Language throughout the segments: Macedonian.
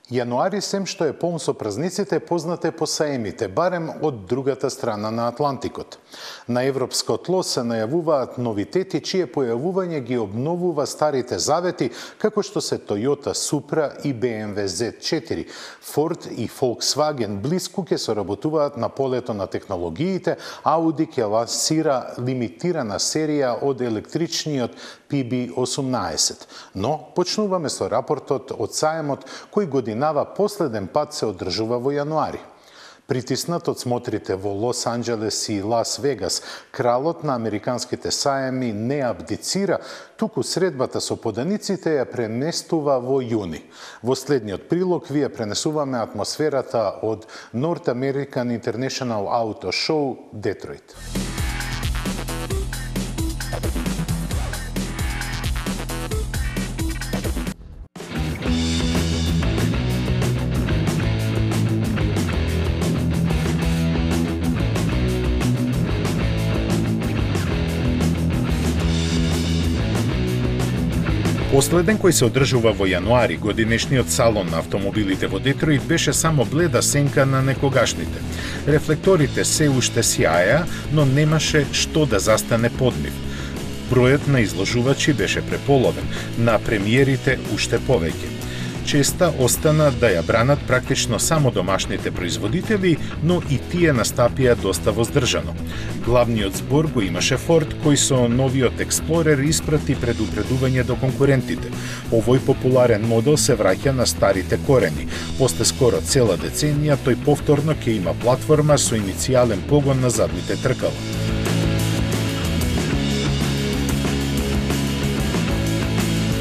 Јануари, сем што е полн со празниците, познат е по саемите, барем од другата страна на Атлантикот. На европско тло се најавуваат новитети, чие појавување ги обновува старите завети, како што се Toyota Supra и BMW Z4. Ford и Volkswagen блиску ќе соработуваат на полето на технологиите, Audi ќе лансира лимитирана серија од електричниот PB18. Но почнуваме со рапортот од саемот, кој годинава последен пат се одржува во јануари. Притиснат од смотрите во Лос Анџелес и Лас Вегас, кралот на американските саеми не абдицира, туку средбата со поданиците ја преместува во јуни. Во следниот прилог вие пренесуваме атмосферата од North American International Auto Show Детройт. Последен кој се одржува во јануари, годинешниот салон на автомобилите во Детройт беше само бледа сенка на некогашните. Рефлекторите се уште сјаја, но немаше што да застане под нив. Бројот на изложувачи беше преполовен, на премиерите уште повеќе. Честа остана да ја бранат практично само домашните производители, но и тие настапија доста воздржано. Главниот збор го имаше Форд, кој со новиот Експлорер испрати предупредување до конкурентите. Овој популарен модел се враќа на старите корени. После скоро цела деценија, тој повторно ќе има платформа со иницијален погон на задните тркала.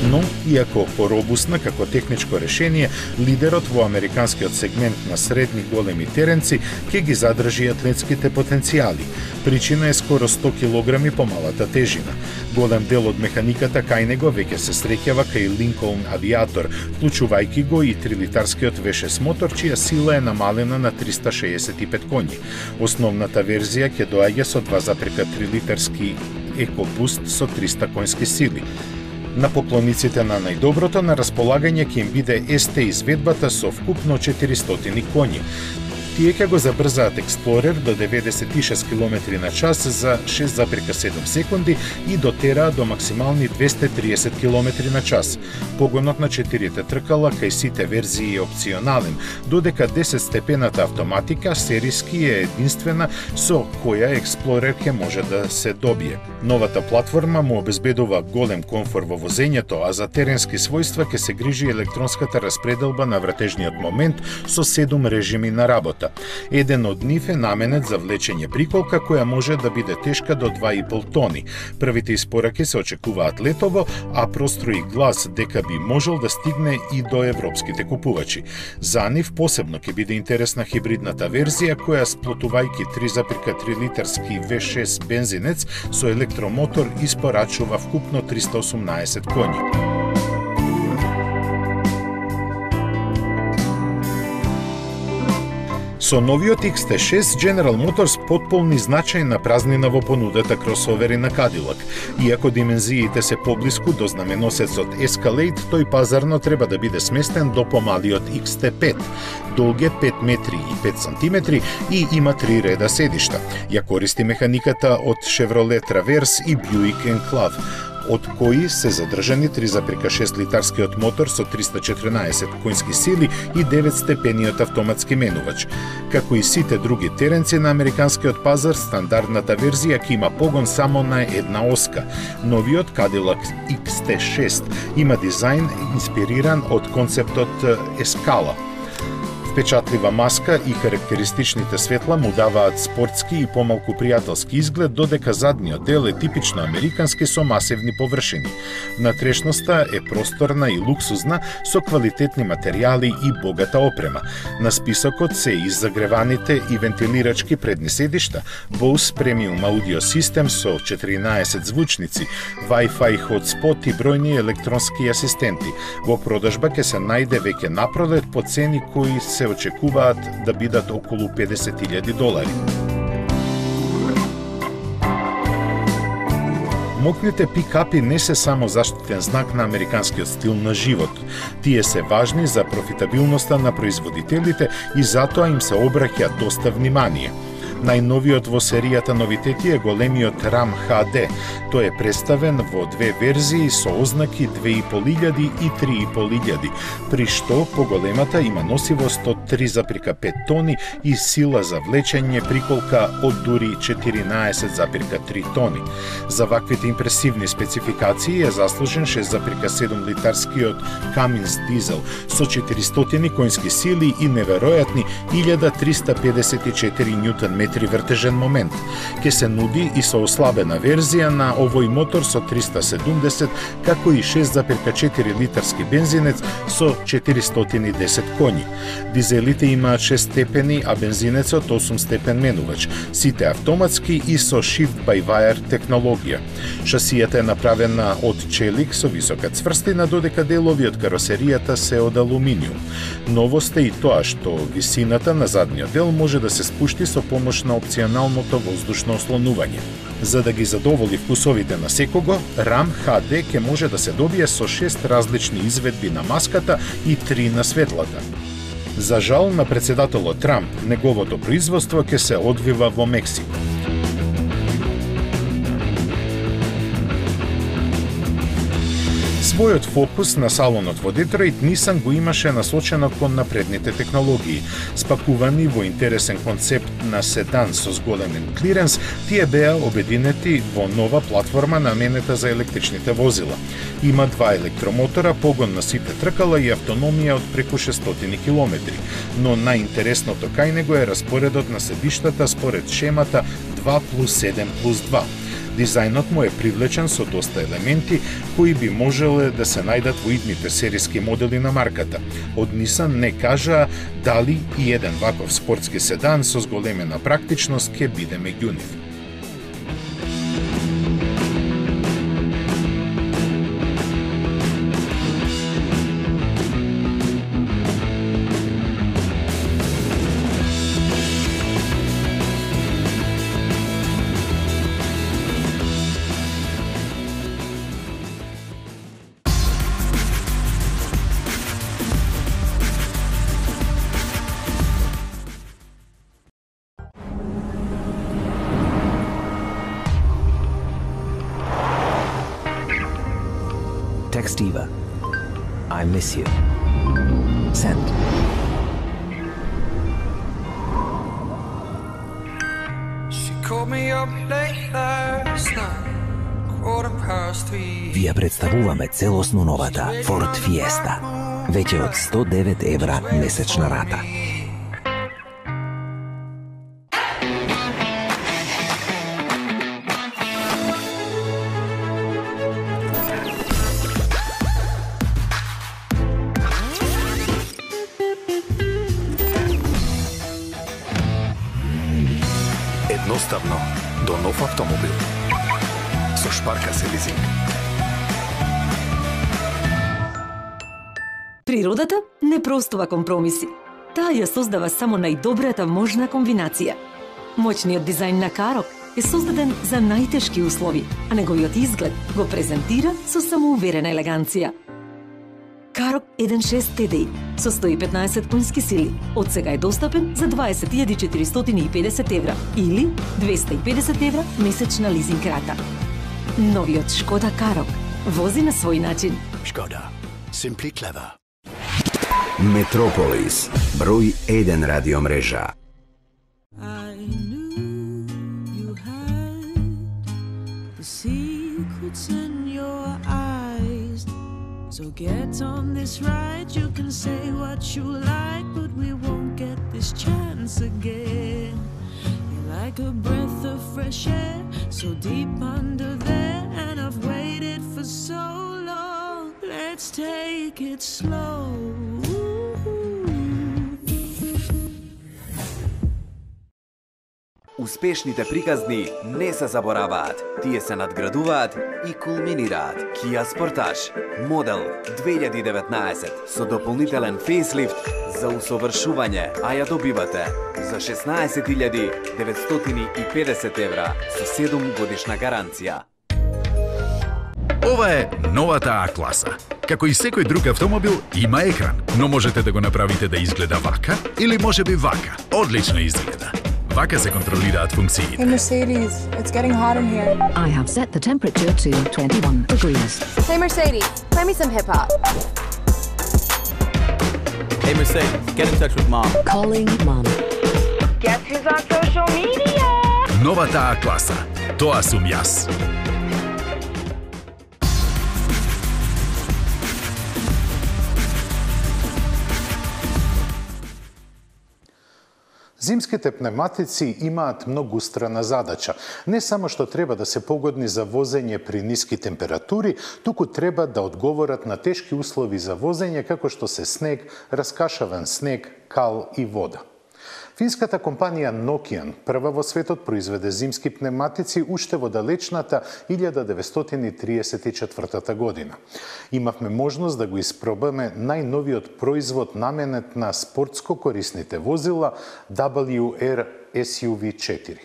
Но, иако поробусна како техничко решение, лидерот во американскиот сегмент на средни големи теренци ќе ги задржи атлетските потенцијали. Причина е скоро 100 килограми помалата тежина. Голем дел од механиката кај него веќе се среќава кај Lincoln Aviator, вклучувајќи го и 3-литарскиот V6 мотор, чија сила е намалена на 365 коњи. Основната верзија ќе доаѓа со 2,3 литарски EcoBoost со 300 конски сили. На поклониците на најдоброто на располагање ќе им биде ST изведбата со вкупно 400 коњи. Тие ќе го забрзаат Експлорер до 96 км на час за 6,7 секунди и дотераат до максимални 230 км на час. Погонот на 4 тркала кај сите верзии е опционален, додека 10-степената автоматика сериски е единствена со која Експлорер ќе може да се добие. Новата платформа му обезбедува голем комфор во возењето, а за теренски својства ќе се грижи електронската распределба на вратежниот момент со 7 режими на работа. Еден од нив е наменет за влечење приколка која може да биде тешка до 2,5 тони. Првите испораки се очекуваат летово, а прострои глас дека би можел да стигне и до европските купувачи. За нив посебно ќе биде интересна хибридната верзија која сплотувајќи 3,3 литарски V6 бензинец со електромотор испорачува вкупно 318 коњи. Со новиот XT6, General Motors потполни значајна празнина во понудата кросовери на Cadillac. Иако димензиите се поблиску до знаменосецот Escalade, тој пазарно треба да биде сместен до помалиот XT5. Долг е 5 метри и 5 сантиметри и има 3 реда седишта. Ја користи механиката од Chevrolet Traverse и Buick Enclave, од кои се задржани 3,6 литарскиот мотор со 314 конски сили и 9-степениот автоматски менувач. Како и сите други теренци на американскиот пазар, стандардната верзија ќе има погон само на една оска. Новиот Cadillac XT6 има дизајн инспириран од концептот Escala. Впечатлива маска и карактеристичните светла му даваат спортски и помалку пријателски изглед, додека задниот дел е типично американски со масивни површини. Внатрешноста е просторна и луксузна со квалитетни материјали и богата опрема. На списокот се и загреваните и вентилирачки предни седишта, Bose Premium Audio System со 14 звучници, Wi-Fi hotspot и бројни електронски асистенти. Во продажба ќе се најде веќе напролет по цени кои се очекуваат да бидат околу $50,000. Мокрите пикапи не се само заштитен знак на американскиот стил на живот. Тие се важни за профитабилноста на производителите и затоа им се обраќа доста внимание. Најновиот во серијата новитети е големиот RAM HD. Тој е представен во две верзии со ознаки 2500 и 3500, при што поголемата има носивост од 3,5 тони и сила за влечење приколка од дури 14,3 тони. За ваквите импресивни спецификации е заслужен 6,7 литарскиот Cummins дизел со 400 конски сили и неверојатни 1354 Нм вртежен момент. Ке се нуди и со ослабена верзија на овој мотор со 370, како и 6,4 литарски бензинец со 410 коњи. Дизелите имаат 6 степени, а бензинецот 8 степен менувач, сите автоматски и со shift-by-wire технологија. Шасијата е направена од челик со висока цврстина, додека делови од каросеријата се од алуминиум. Новост е и тоа што висината на задниот дел може да се спушти со помош на опционалното воздушно ослонување. За да ги задоволи вкусовите на секого, RAM HD ќе може да се добие со 6 различни изведби на маската и 3 на светлата. За жал на председателот Трамп, неговото производство ќе се одвива во Мексико. Својот фокус на салонот во Детройт Nissan го имаше насочено кон напредните технологии. Спакувани во интересен концепт на седан со зголемен клиренс, тие беа обединети во нова платформа наменета за електричните возила. Има 2 електромотора, погон на сите тркала и автономија од преку 600 км. Но најинтересното кај него е распоредот на седиштата според шемата 2+7+2. Дизајнот му е привлечен со доста елементи кои би можеле да се најдат во идните сериски модели на марката. Од Nissan не кажаа дали и еден ваков спортски седан со зголемена практичност ќе биде меѓу нив. Text Eva. I miss you. Send. She called me up late last night, 3:15. Ви ја представуваме целосно новата Ford Fiesta. Веќе од 109 евра месечна рата. Едноставно до нов автомобил. Со Шпарка се лизинг. Природата не простува компромиси. Таа ја создава само најдобрата можна комбинација. Моćниот дизајн на Карок е создаден за најтешки услови, а неговиот изглед го презентира со самоуверена елеганција. Карок 1.6 TDI со 115 конски сили од сега е достапен за 20.450 евра или 250 евра месечна лизинг рата. Новиот Шкода Карок вози на свој начин. Шкода. Simply clever. Метрополис, број 1 радио мрежа. I knew you had the secrets in your eyes. So get on this ride, you can say what you like, but we won't get this chance again. You're like a breath of fresh air, so deep under there, and I've waited for so long. Let's take it slow. Успешните приказни не се забораваат, тие се надградуваат и кулминираат. Kia Sportage, модел 2019 со дополнителен фейслифт за усовршување, а ја добивате за 16.950 евра со 7 годишна гаранција. Ова е новата А-класа. Како и секој друг автомобил, има екран, но можете да го направите да изгледа вака или можеби вака. Одлично изгледа. Вака се контролираат функциите. Hey Mercedes, it's getting hot in here. I have set the temperature to 21 degrees. Hey Mercedes, play me some hip hop. Hey Mercedes, get in touch with mom. Calling mom. Guess who's on social media? Новата А-класа. Тоа сум јас. Зимските пневматици имаат многу страна задача. Не само што треба да се погодни за возење при ниски температури, туку треба да одговорат на тешки услови за возење како што се снег, раскашаван снег, кал и вода. Финската компанија Nokian прва во светот произведе зимски пневматици уште во далечната 1934 година. Имавме можност да го испробаме најновиот производ наменет на спортско корисните возила WR SUV4.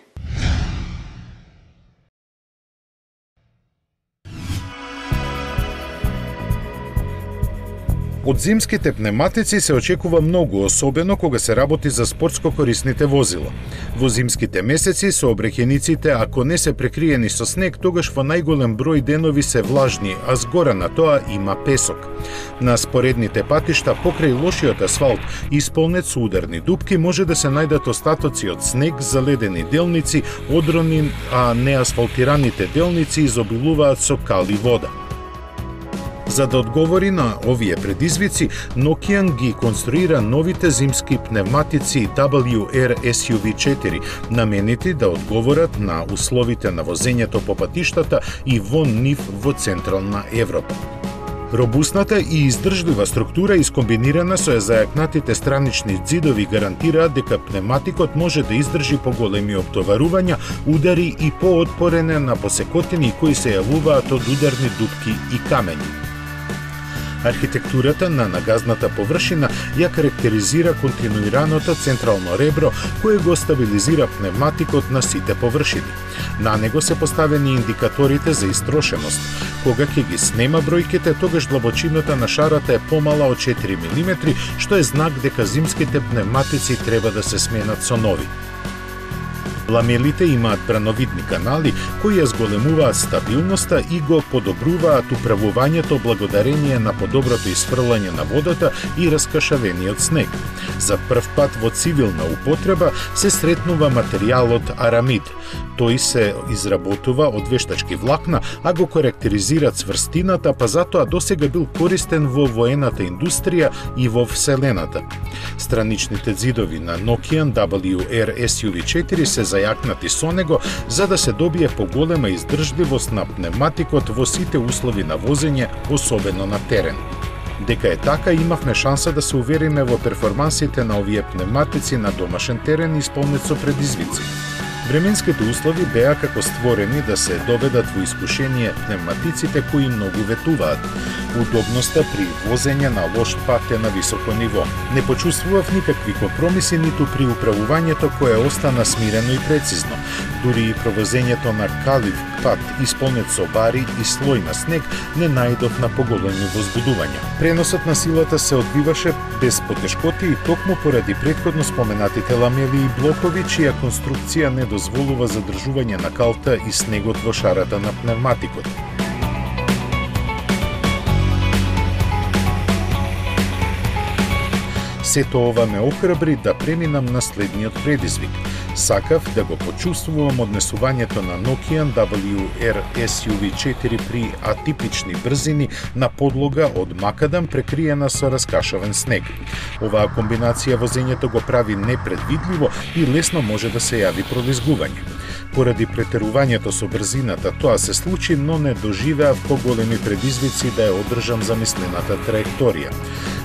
Од зимските пневматици се очекува многу, особено кога се работи за спортско корисните возила. Во зимските месеци сообраќајниците, ако не се прекриени со снег, тогаш во најголем број денови се влажни, а згора на тоа има песок. На споредните патишта покрај лошиот асфалт, исполнет со ударни дупки, може да се најдат остатоци од снег, заледени делници, одрони, а неасфалтираните делници изобилуваат со кал и вода. За да одговори на овие предизвици, Nokian ги конструира новите зимски пневматици WR SUV4, наменети да одговорат на условите на возењето по патиштата и вон нив во Централна Европа. Робусната и издржлива структура искомбинирана со зајакнатите странични ѕидови гарантираат дека пневматикот може да издржи поголеми оптоварувања, удари и поотпорен на посекотини кои се јавуваат од ударни дупки и камењи. Архитектурата на нагазната површина ја карактеризира континуираното централно ребро кое го стабилизира пневматикот на сите површини. На него се поставени индикаторите за истрошеност. Кога ќе ги снема бројките, тогаш длабочината на шарата е помала од 4 мм, што е знак дека зимските пневматици треба да се сменат со нови. Ламелите имаат брановидни канали кои ја зголемуваат стабилноста и го подобруваат управувањето благодарение на подоброто исфрлање на водата и раскашавениот снег. За прв пат во цивилна употреба се сретнува материјалот арамид. Тој се изработува од вештачки влакна, а го карактеризира цврстината, па затоа досега бил користен во воената индустрија и во Вселената. Страничните ѕидови на Nokian WR SUV4 се зајакнати со него за да се добие поголема издржливост на пневматикот во сите услови на возење, особено на терен. Дека е така, имавме шанса да се увериме во перформансите на овие пневматици на домашен терен исполнет со предизвици. Временските услови беа како створени да се доведат во искушение пневматиците кои многу ветуваат. Удобноста при возење на лош пат е на високо ниво. Не почувствував никакви компромиси ниту при управувањето кое остана смирено и прецизно. Дури и провозењето на калив пат исполнет со бари и слој на снег не најдов на поголеми возбудувања. Преносот на силата се одбиваше без потешкоти и токму поради претходно споменатите ламели и блокови чија конструкција не дозволува задржување на калта и снегот во шарата на пневматикот. Сето ова ме охрабри да преминам на следниот предизвик. Сакав да го почувствувам однесувањето на Nokian WR SUV4 при атипични брзини на подлога од макадам прекриена со раскашавен снег. Оваа комбинација возењето го прави непредвидливо и лесно може да се јави пролизгување. Поради претерувањето со брзината тоа се случи, но не доживеав поголеми предизвици да ја одржам замислената траекторија.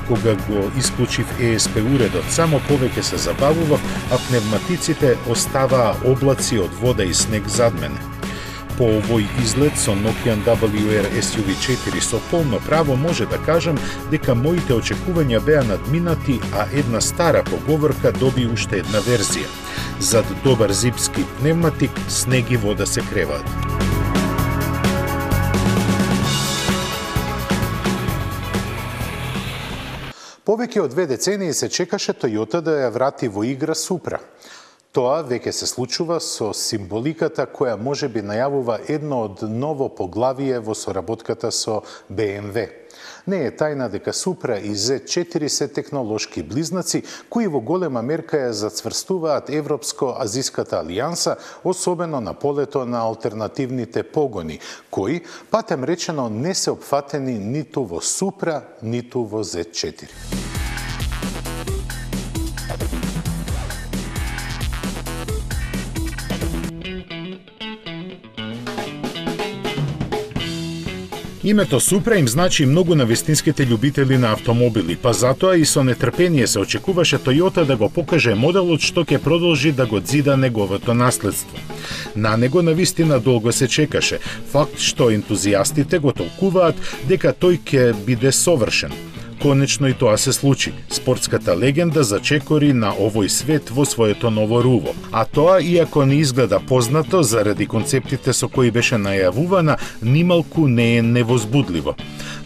Кога го исклучив ESP уредот, само повеќе се забавував, а пневматиците оставаа облаци од вода и снег зад мене. По овој излет со Nokian WR SUV4 со полно право може да кажам дека моите очекувања беа надминати, а една стара поговорка доби уште една верзија. Зад добар зимски пневматик, снег и вода се креваат. Повеќе од 2 децении се чекаше Toyota да ја врати во игра Supra. Тоа веќе се случува со символиката која можеби најавува едно од ново поглавие во соработката со BMW. Не е тајна дека Supra и Z4 се технолошки близнаци кои во голема мерка ја зацврстуваат Европско-азиската алијанса, особено на полето на алтернативните погони, кои, патем речено, не се опфатени ниту во Supra, ниту во Z4. Името Supra им значи многу на вистинските љубители на автомобили, па затоа и со нетрпение се очекуваше Toyota да го покаже моделот што ќе продолжи да го дзида неговото наследство. На него навистина долго се чекаше, факт што ентузијастите го толкуваат дека тој ќе биде совршен. Конечно и тоа се случи. Спортската легенда зачекори на овој свет во своето ново руво. А тоа, иако не изгледа познато, заради концептите со кои беше најавувана, нималку не е невозбудливо.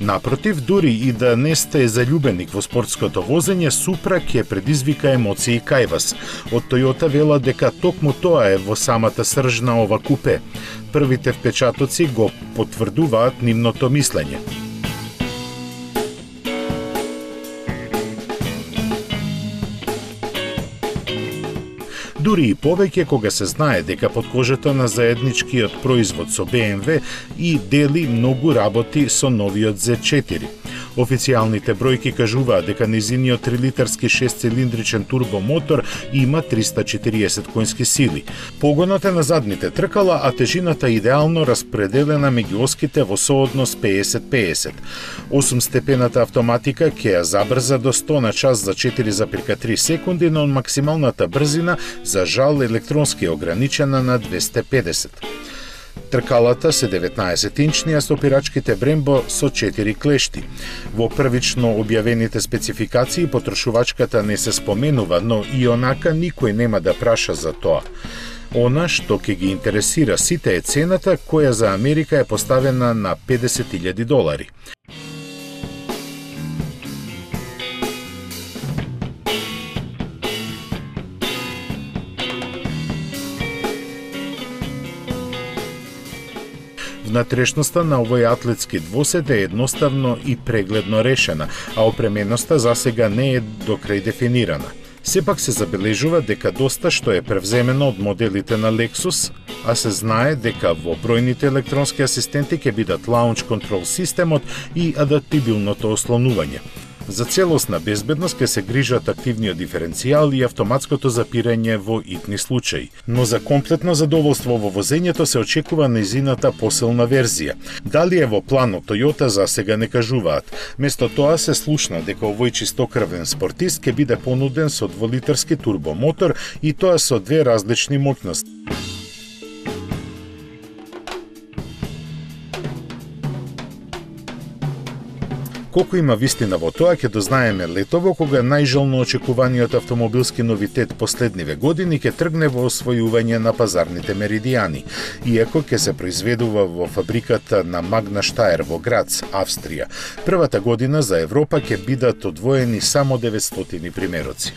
Напротив, дури и да не сте заљубеник во спортското возење, Supra ќе предизвика емоции кај вас. Од Toyota вела дека токму тоа е во самата срж на ова купе. Првите впечатоци го потврдуваат нивното мислење. Дури и повеќе кога се знае дека под кожата на заедничкиот производ со BMW и дели многу работи со новиот Z4. Официјалните бројки кажуваат дека незиниот 3-литарски 6-цилиндричен турбомотор има 340 конски сили. Погонот е на задните тркала, а тежината идеално распределена меѓу оските во сооднос 50-50. 8-степената автоматика ќе ја забрза до 100 на час за 4,3 секунди, но максималната брзина за жал електронски е ограничена на 250. Тркалата се 19-инчни, а стопирачките Brembo со 4 клешти. Во првично објавените спецификации потрошувачката не се споменува, но и онака никој нема да праша за тоа. Она што ќе ги интересира сите е цената која за Америка е поставена на $50,000. Внатрешноста на овој атлетски двосед е едноставно и прегледно решена, а опременоста засега не е до крај дефинирана. Сепак се забележува дека доста што е превземено од моделите на Lexus, а се знае дека во бројните електронски асистенти ќе бидат лаунч контрол системот и адаптибилното ослонување. За целосна безбедност ќе се грижат активниот диференцијал и автоматското запирање во итни случаи. Но за комплетно задоволство во возењето се очекува нејзината посилна верзија. Дали е во планот Toyota засега не кажуваат. Место тоа се слушна дека овој чистокрвен спортист ќе биде понуден со 2-литарски турбомотор и тоа со 2 различни моќности. Колку има вистина во тоа ќе дознаеме летово, кога најжелно очекуваниот автомобилски новитет последниве години ќе тргне во освојување на пазарните меридијани, иако ќе се произведува во фабриката на Магна Штаер во Грац, Австрија. Првата година за Европа ќе бидат одвоени само 900 примероци.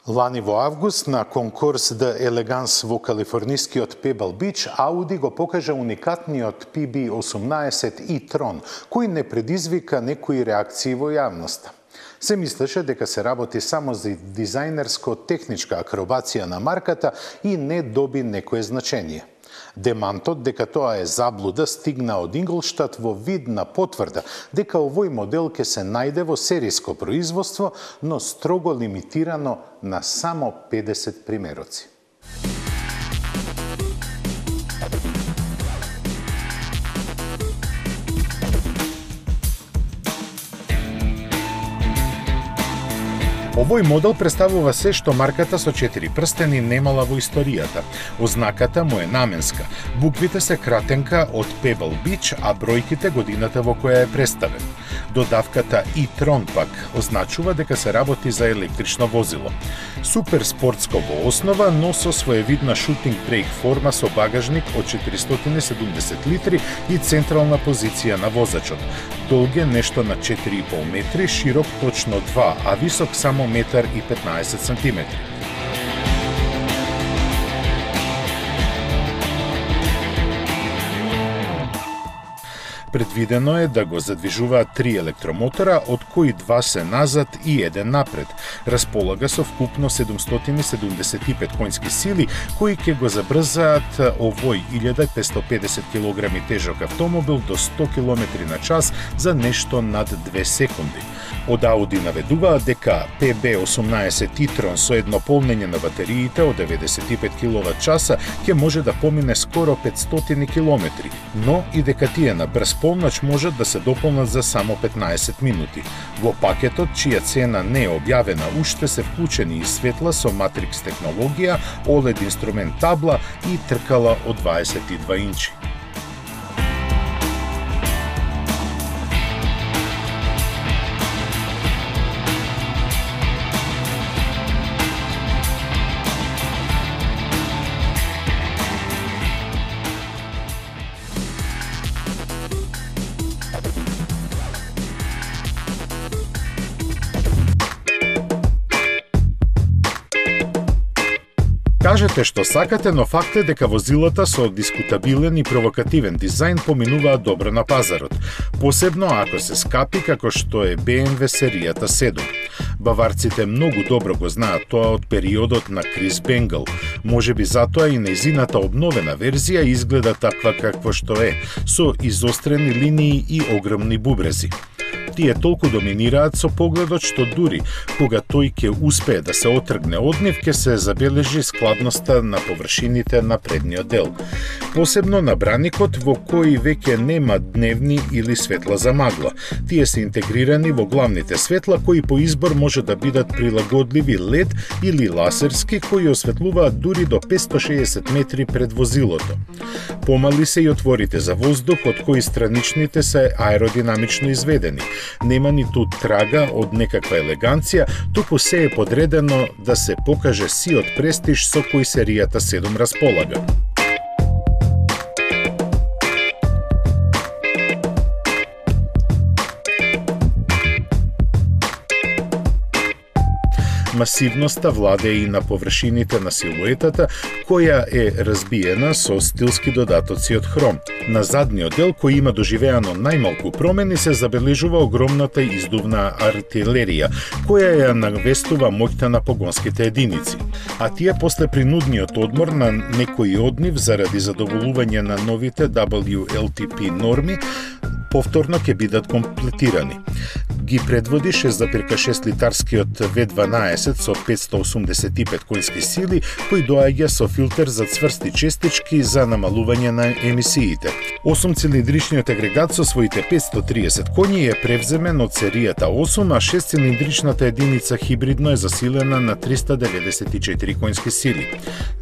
Лани во август на конкурс The Elegance во калифорнискиот Pebble Beach, Audi го покажа уникатниот PB18 e-tron, кој не предизвика некои реакции во јавноста. Се мислеше дека се работи само за дизајнерско-техничка акробација на марката и не доби некое значење. Демантот дека тоа е заблуда стигна од Инглштад во вид на потврда дека овој модел ќе се најде во сериско производство, но строго лимитирано на само 50 примероци. Овој модел представува се што марката со 4 прстени немала во историјата. Ознаката му е наменска. Буквите се кратенка од Pebble Beach, а бројките годината во која е представен. Додавката e-tron пак означува дека се работи за електрично возило. Супер спортско во основа, но со своевидна шутинг брейк форма со багажник од 470 литри и централна позиција на возачот. Долг е нешто на 4,5 метри, широк точно 2, а висок само 1,15 сантиметри. Предвидено е да го задвижуваат 3 електромотора, од кои 2 се назад и 1 напред. Располага со вкупно 775 конски сили, кои ќе го забрзаат овој 1550 кг тежок автомобил до 100 км на час за нешто над 2 секунди. Од Ауди наведуваат дека PB18 e-tron со едно полнење на батериите од 95 кВт ќе може да помине скоро 500 км, но и дека тие на брз полноќ можат да се дополнат за само 15 минути. Во пакетот, чија цена не е објавена уште, се вклучени и светла со Matrix технологија, OLED инструмент табла и тркала од 22 инчи. Кажете што сакате, но факт е дека возилата со дискутабилен и провокативен дизајн поминуваат добро на пазарот, посебно ако се скапи како што е BMW серијата 7. Баварците многу добро го знаат тоа од периодот на Крис Бенгал. Можеби затоа и нејзината обновена верзија изгледа таква какво што е, со изострени линии и огромни бубрези. Тие толку доминираат со погледот што дури кога тој ќе успее да се отргне од нив, ќе се забележи складноста на површините на предниот дел. Посебно на браникот, во кој веќе нема дневни или светла за магла. Тие се интегрирани во главните светла, кои по избор може да бидат прилагодливи LED или лазерски, кои осветлуваат дури до 560 метри пред возилото. Помали се и отворите за воздух, од кои страничните се аеродинамично изведени. Нема ниту трага од некаква елеганција, туку се е подредено да се покаже сиот престиж со кој серијата 7 располага. Масивноста владее и на површините на силуетата, која е разбиена со стилски додатоци од хром. На задниот дел, кој има доживеано најмалку промени, се забележува огромната издувна артилерија, која ја навестува моќта на погонските единици. А тие после принудниот одмор на некои од нив заради задоволување на новите WLTP норми, повторно ќе бидат комплетирани. Ги предводи 6,6 литарскиот V12 со 585 конски сили, кој доаѓа со филтер за цврсти честички за намалување на емисиите. 8-цилиндричниот агрегат со своите 530 коњи е превземен од серијата 8, а 6-цилиндричната единица хибридно е засилена на 394 конски сили.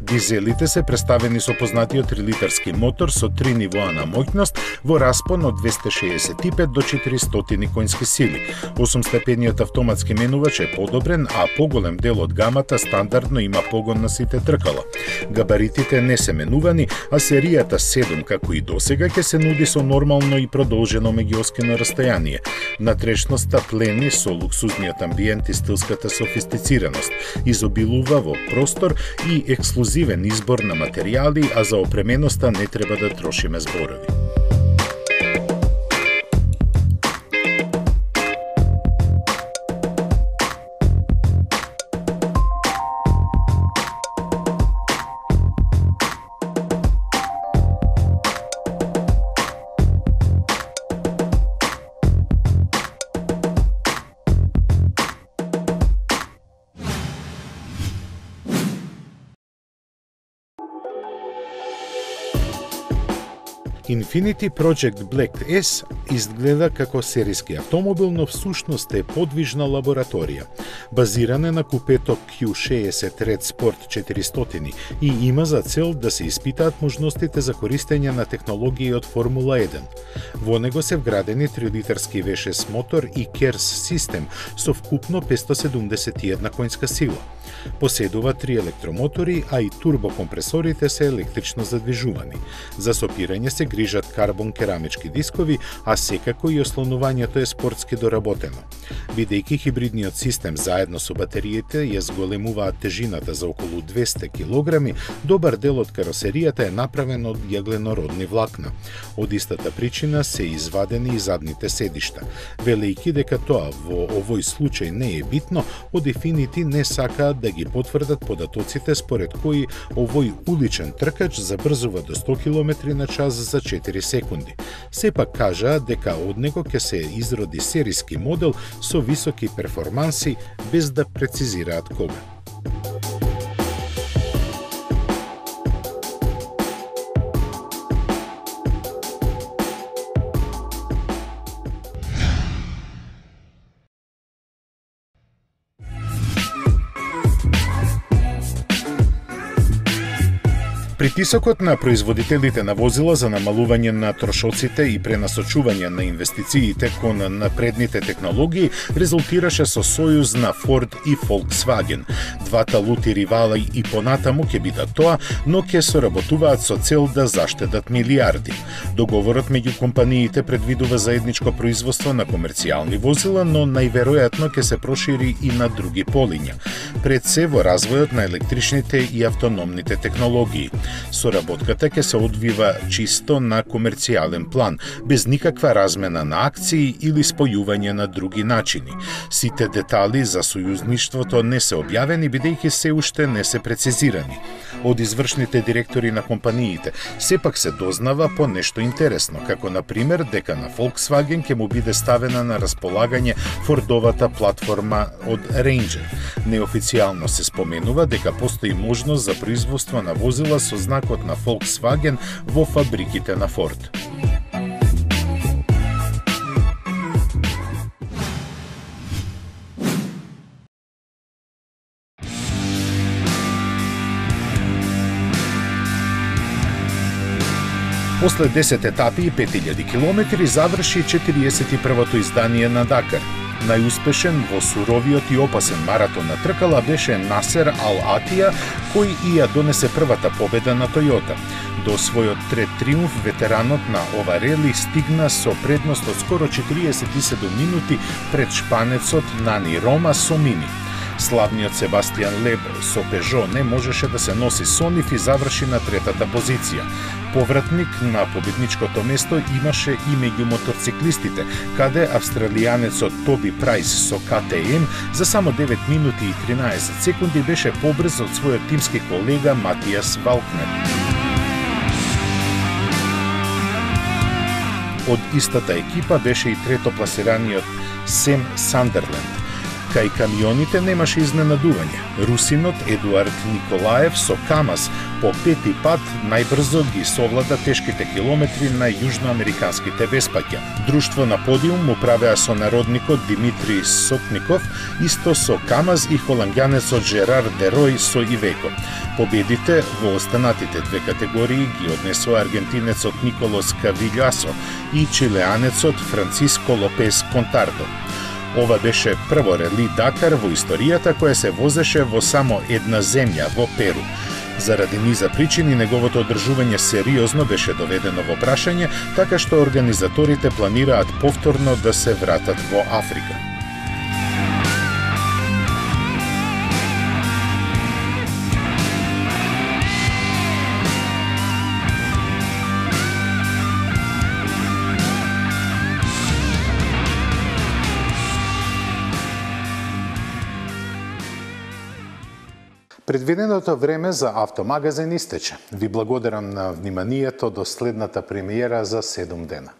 Дизелите се представени со познатиот 3-литарски мотор со 3 нивоа на моќност во распон од 265 до 400 конски сили. 8-степениот автоматски менувач е подобрен, а поголем дел од гамата стандардно има погон на сите тркала. Габаритите не се менувани, а серијата 7, како и досега, ќе се нуди со нормално и продолжено меѓуоскино расстојание. Натрешноста плени со луксузниот амбиент и стилската софистицираност. Изобилува во простор и ексклузивен избор на материјали, а за опременоста не треба да трошиме зборови. Infiniti Project Black S изгледа како серијски автомобил, но всушност е подвижна лабораторија. Базиран е на купето Q60 Red Sport 400 и има за цел да се испитаат можностите за користење на технологии од Формула 1. Во него се вградени 3-литарски V6 мотор и KERS систем со вкупно 571 коњска сила. Поседува 3 електромотори, а и турбокомпресорите се електрично задвижувани. За сопирање се грижат карбон-керамички дискови, а секако и ослонувањето е спортски доработено. Бидејќи хибридниот систем заедно со батериите ја зголемуваат тежината за околу 200 кг, добар дел од каросеријата е направен од јагленородни влакна. Од истата причина се извадени и задните седишта. Велејќи дека тоа во овој случај не е битно, од Infiniti не сакаат да ги потврдат податоците според кои овој уличен тркач забрзува до 100 км на час за 4 секунди. Сепак кажаа дека од него ќе се изроди сериски модел со високи перформанси, без да прецизираат кога. Притисокот на производителите на возила за намалување на трошоците и пренасочување на инвестициите кон напредните технологии резултираше со сојуз на Ford и Volkswagen. Двата лути ривали и понатаму ќе бидат тоа, но ќе соработуваат со цел да заштедат милиарди. Договорот меѓу компаниите предвидува заедничко производство на комерцијални возила, но најверојатно ќе се прошири и на други полиња. Пред се во развојот на електричните и автономните технологии. Соработката ќе се одвива чисто на комерцијален план, без никаква размена на акции или спојување на други начини. Сите детали за сојузништвото не се објавени, бидејќи се уште не се прецизирани. Од извршните директори на компаниите сепак се дознава по нешто интересно, како на пример дека на Volkswagen ќе му биде ставена на располагање Фордовата платформа од Ranger. Неофицијално се споменува дека постои можност за производство на возила со знакот на Volkswagen во фабриките на Ford. После 10 етапи и 5000 километри заврши 41-то издание на Дакар. Најуспешен во суровиот и опасен маратон на тркала беше Насер Ал-Атија, кој и ја донесе првата победа на Тојота. До својот трет триумф ветеранот на ова рели стигна со предност од скоро 47 минути пред шпанецот Нани Рома со Мини. Славниот Себастијан Леб со Пежо не можеше да се носи со нив и заврши на третата позиција. Повратник на победничкото место имаше и меѓу моторциклистите, каде австралијанецот Тоби Прајс со КТМ за само 9 минути и 13 секунди беше побрз од својот тимски колега Матијас Валкнер. Од истата екипа беше и третопласираниот Сем Сандерленд. Кај камионите немаше изненадување. Русинот Едуард Николаев со КАМАЗ по пети пат најбрзо ги совлада тешките километри на јужноамериканските веспаќа. Друштво на подиум му правеа со народникот Димитри Сокников, исто со КАМАЗ и холанѓанецот Жерар Дерој со Ивеко. Победите во останатите две категории ги однесоа аргентинецот Николос Кавилјасо и чилеанецот Франциско Лопес Контардо. Ова беше прво рели Дакар во историјата која се возеше во само една земја, во Перу. Заради низа причини, неговото одржување сериозно беше доведено во прашање, така што организаторите планираат повторно да се вратат во Африка. Предвиденото време за Автомагазин истече. Ви благодарам на вниманието до следната премиера за 7 дена.